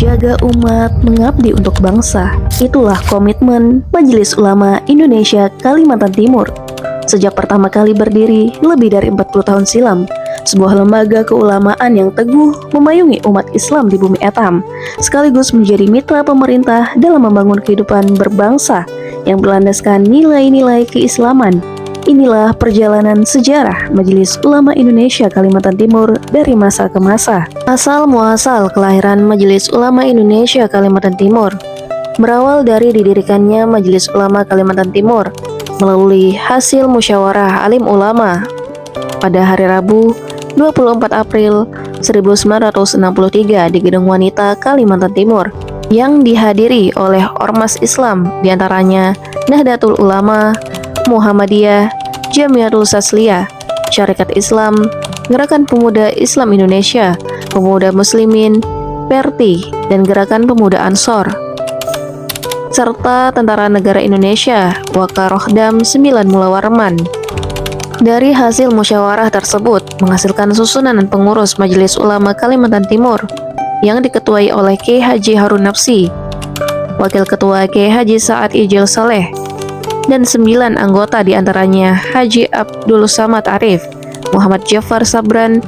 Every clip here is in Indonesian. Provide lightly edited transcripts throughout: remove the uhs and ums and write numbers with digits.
menjaga umat, mengabdi untuk bangsa. Itulah komitmen Majelis Ulama Indonesia Kalimantan Timur. Sejak pertama kali berdiri lebih dari 40 tahun silam, sebuah lembaga keulamaan yang teguh memayungi umat Islam di bumi etam, sekaligus menjadi mitra pemerintah dalam membangun kehidupan berbangsa yang berlandaskan nilai-nilai keislaman. Inilah perjalanan sejarah Majelis Ulama Indonesia Kalimantan Timur dari masa ke masa. Asal muasal kelahiran Majelis Ulama Indonesia Kalimantan Timur berawal dari didirikannya Majelis Ulama Kalimantan Timur melalui hasil musyawarah alim ulama pada hari Rabu 24 April 1963 di Gedung Wanita Kalimantan Timur yang dihadiri oleh ormas Islam diantaranya Nahdlatul Ulama, Muhammadiyah, Jamiatul Tasliyah, Syarikat Islam, Gerakan Pemuda Islam Indonesia, Pemuda Muslimin, Perti, dan Gerakan Pemuda Ansor, serta Tentara Negara Indonesia, Wakarohdam 9 Mulawarman. Dari hasil musyawarah tersebut menghasilkan susunan dan pengurus Majelis Ulama Kalimantan Timur yang diketuai oleh Kiai Haji Harun Nafsi, Wakil Ketua Kiai Haji Sa'ad Ijil Saleh, dan 9 anggota diantaranya Haji Abdul Samad Arif, Muhammad Jafar Sabran,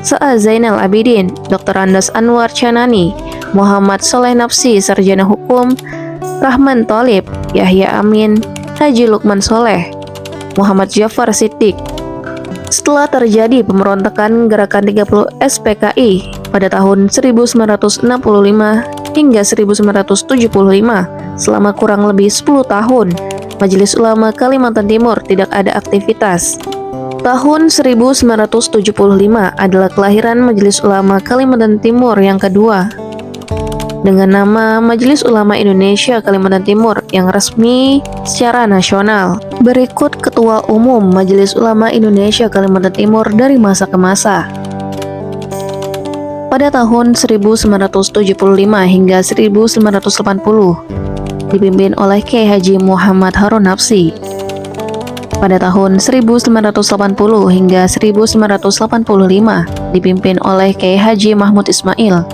Sa'a Zainal Abidin, Dr. Andas Anwar Canani, Muhammad Soleh Nafsi, Sarjana Hukum, Rahman Tholib, Yahya Amin, Haji Lukman Soleh, Muhammad Jafar Siddiq. Setelah terjadi pemberontakan Gerakan 30 SPKI pada tahun 1965 hingga 1975, selama kurang lebih 10 tahun, Majelis Ulama Kalimantan Timur tidak ada aktivitas. Tahun 1975 adalah kelahiran Majelis Ulama Kalimantan Timur yang kedua, dengan nama Majelis Ulama Indonesia Kalimantan Timur yang resmi secara nasional. Berikut Ketua Umum Majelis Ulama Indonesia Kalimantan Timur dari masa ke masa. Pada tahun 1975 hingga 1980, dipimpin oleh Kiai Haji Muhammad Harun Nafsi. Pada tahun 1980 hingga 1985, dipimpin oleh Kiai Haji Mahmud Ismail.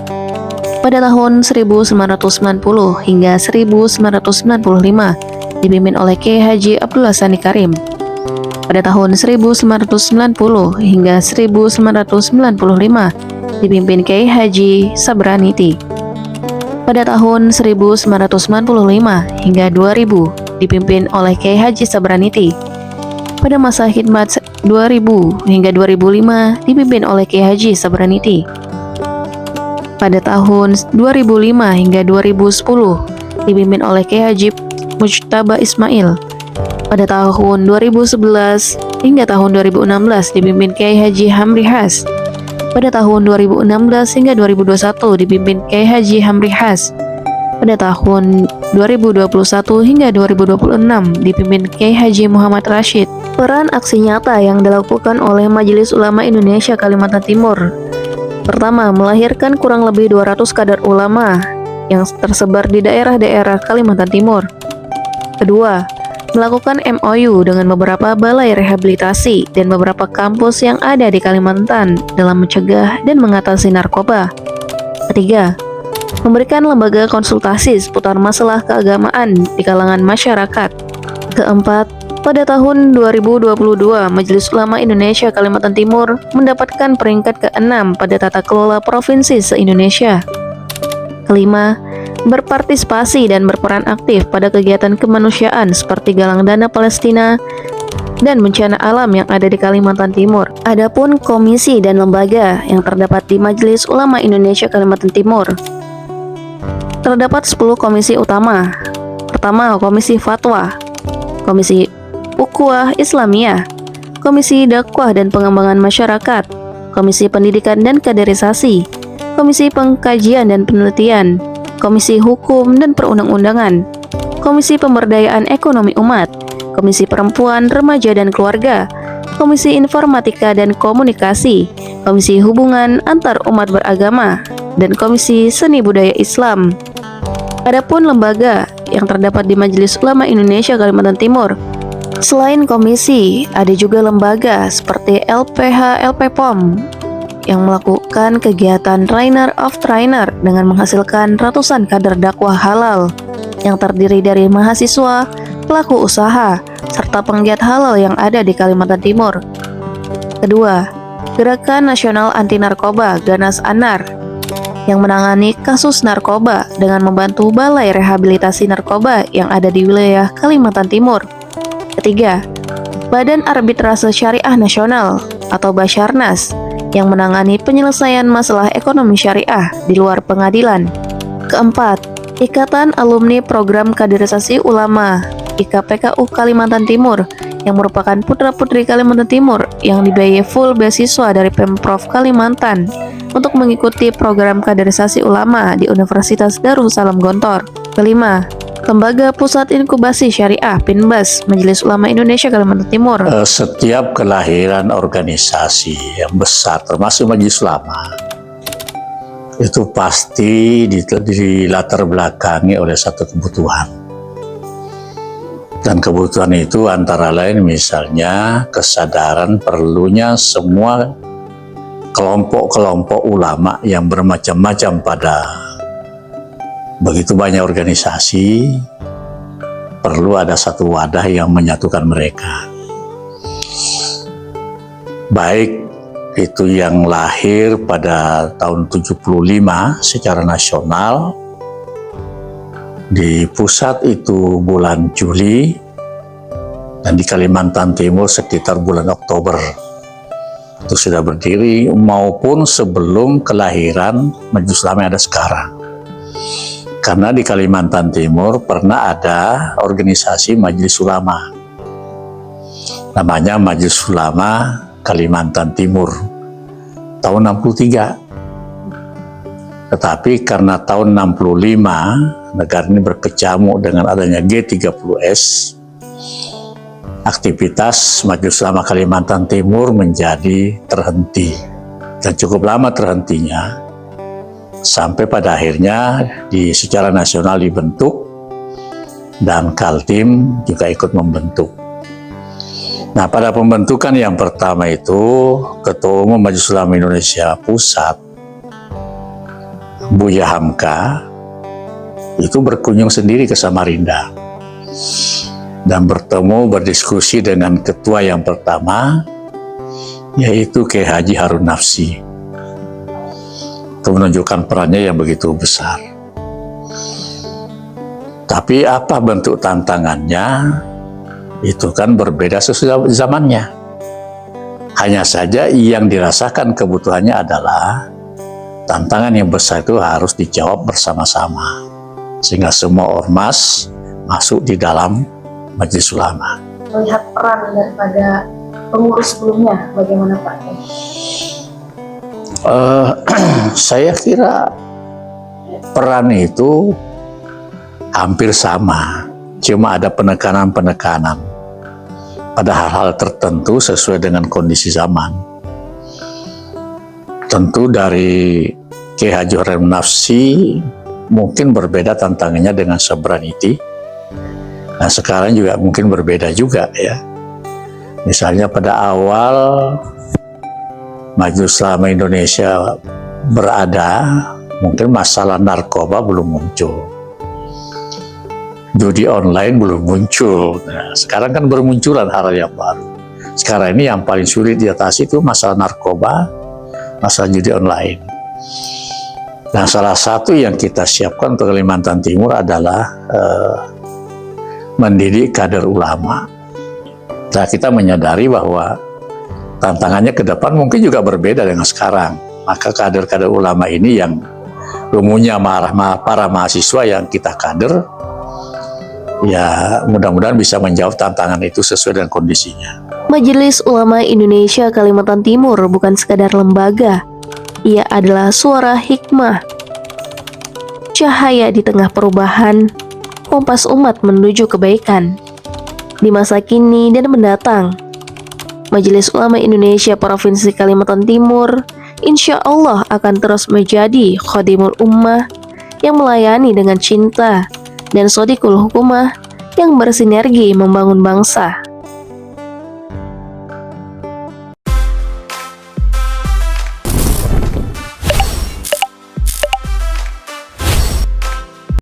Pada tahun 1990 hingga 1995, dipimpin oleh Kiai Haji Abdullah Sani Karim. Pada tahun 1990 hingga 1995, dipimpin Kiai Haji Sabraniti. Pada tahun 1995 hingga 2000, dipimpin oleh Kiai Haji Sabraniti. Pada masa khidmat 2000 hingga 2005, dipimpin oleh Kiai Haji Sabraniti. Pada tahun 2005 hingga 2010, dipimpin oleh Kiai Haji Mujtaba Ismail. Pada tahun 2011 hingga tahun 2016, dipimpin Kiai Haji Hamri Has. Pada tahun 2016 hingga 2021, dipimpin Kiai Haji Hamri Has. Pada tahun 2021 hingga 2026, dipimpin Kiai Haji Muhammad Rashid. Peran aksi nyata yang dilakukan oleh Majelis Ulama Indonesia Kalimantan Timur. Pertama, melahirkan kurang lebih 200 kader ulama yang tersebar di daerah-daerah Kalimantan Timur. Kedua, melakukan MOU dengan beberapa balai rehabilitasi dan beberapa kampus yang ada di Kalimantan dalam mencegah dan mengatasi narkoba. Ketiga, memberikan lembaga konsultasi seputar masalah keagamaan di kalangan masyarakat. Keempat, pada tahun 2022, Majelis Ulama Indonesia Kalimantan Timur mendapatkan peringkat ke-6 pada tata kelola provinsi se-Indonesia. Kelima, berpartisipasi dan berperan aktif pada kegiatan kemanusiaan seperti galang dana Palestina dan bencana alam yang ada di Kalimantan Timur. Adapun komisi dan lembaga yang terdapat di Majelis Ulama Indonesia Kalimantan Timur, terdapat 10 komisi utama. Pertama, Komisi Fatwa, Komisi Ukhuwah Islamiyah, Komisi Dakwah dan Pengembangan Masyarakat, Komisi Pendidikan dan Kaderisasi, Komisi Pengkajian dan Penelitian, Komisi Hukum dan Perundang-undangan, Komisi Pemberdayaan Ekonomi Umat, Komisi Perempuan, Remaja dan Keluarga, Komisi Informatika dan Komunikasi, Komisi Hubungan Antar Umat Beragama, dan Komisi Seni Budaya Islam. Adapun lembaga yang terdapat di Majelis Ulama Indonesia Kalimantan Timur, selain komisi, ada juga lembaga seperti LPH, LPPOM yang melakukan kegiatan trainer of trainer dengan menghasilkan ratusan kader dakwah halal yang terdiri dari mahasiswa, pelaku usaha, serta penggiat halal yang ada di Kalimantan Timur. Kedua, Gerakan Nasional Anti Narkoba Ganas Anar yang menangani kasus narkoba dengan membantu Balai Rehabilitasi Narkoba yang ada di wilayah Kalimantan Timur. Ketiga, Badan Arbitrase Syariah Nasional atau Basarnas yang menangani penyelesaian masalah ekonomi syariah di luar pengadilan. Keempat, Ikatan Alumni Program Kaderisasi Ulama IKPKU Kalimantan Timur yang merupakan putra-putri Kalimantan Timur yang dibiayai full beasiswa dari Pemprov Kalimantan untuk mengikuti program kaderisasi ulama di Universitas Darussalam Gontor. Kelima, Lembaga Pusat Inkubasi Syariah Pinbas Majelis Ulama Indonesia Kalimantan Timur. Setiap kelahiran organisasi yang besar termasuk Majelis Ulama itu pasti dilatar belakangi oleh satu kebutuhan. Dan kebutuhan itu antara lain misalnya kesadaran perlunya semua kelompok-kelompok ulama yang bermacam-macam pada begitu banyak organisasi, perlu ada satu wadah yang menyatukan mereka. Baik itu yang lahir pada tahun 75 secara nasional, di pusat itu bulan Juli, dan di Kalimantan Timur sekitar bulan Oktober. Itu sudah berdiri, maupun sebelum kelahiran Majelis Ulama yang ada sekarang. Karena di Kalimantan Timur pernah ada organisasi Majelis Ulama, namanya Majelis Ulama Kalimantan Timur tahun 63. Tetapi karena tahun 65 negara ini berkecamuk dengan adanya G30S, aktivitas Majelis Ulama Kalimantan Timur menjadi terhenti, dan cukup lama terhentinya sampai pada akhirnya secara nasional dibentuk dan Kaltim juga ikut membentuk. Nah, pada pembentukan yang pertama itu Ketua Umum Majelis Ulama Indonesia Pusat Buya Hamka itu berkunjung sendiri ke Samarinda dan bertemu berdiskusi dengan ketua yang pertama, yaitu Kiai Haji Harun Nafsi. Itu menunjukkan perannya yang begitu besar. Tapi apa bentuk tantangannya? Itu kan berbeda sesuai zamannya. Hanya saja yang dirasakan kebutuhannya adalah tantangan yang besar itu harus dijawab bersama-sama, sehingga semua ormas masuk di dalam Majelis Ulama. Melihat peran daripada pengurus sebelumnya, bagaimana Pak? Saya kira peran itu hampir sama, cuma ada penekanan-penekanan pada hal-hal tertentu sesuai dengan kondisi zaman. Tentu dari Kiai Haji Harun Nafsi mungkin berbeda tantangannya dengan Sobraniti. Nah, sekarang juga mungkin berbeda juga ya. Misalnya pada awal Majelis Ulama Indonesia berada, mungkin masalah narkoba belum muncul, judi online belum muncul. Nah, sekarang kan bermunculan hal yang baru. Sekarang ini yang paling sulit diatasi itu masalah narkoba, masalah judi online. Nah, salah satu yang kita siapkan untuk Kalimantan Timur adalah mendidik kader ulama. Nah, kita menyadari bahwa tantangannya ke depan mungkin juga berbeda dengan sekarang. Maka kader-kader ulama ini yang umumnya para mahasiswa yang kita kader, ya mudah-mudahan bisa menjawab tantangan itu sesuai dengan kondisinya. Majelis Ulama Indonesia Kalimantan Timur bukan sekadar lembaga. Ia adalah suara hikmah, cahaya di tengah perubahan, kompas umat menuju kebaikan di masa kini dan mendatang. Majelis Ulama Indonesia Provinsi Kalimantan Timur insya Allah akan terus menjadi khadimul ummah yang melayani dengan cinta dan sodikul hukumah yang bersinergi membangun bangsa.